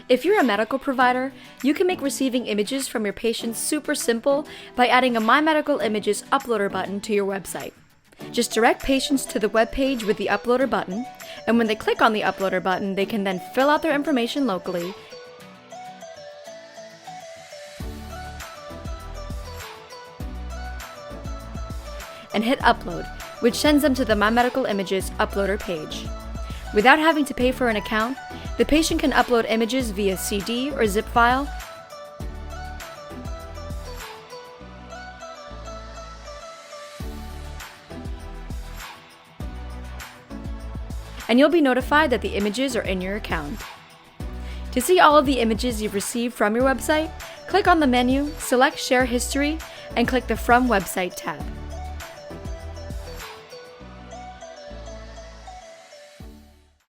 If you're a medical provider, you can make receiving images from your patients super simple by adding a mymedicalimages uploader button to your website. Just direct patients to the web page with the uploader button, and when they click on the uploader button, they can then fill out their information locally and hit upload, which sends them to the mymedicalimages uploader page. Without having to pay for an account, the patient can upload images via CD or zip file, and you'll be notified that the images are in your account. To see all of the images you've received from your website, click on the menu, select Share History, and click the From Website tab.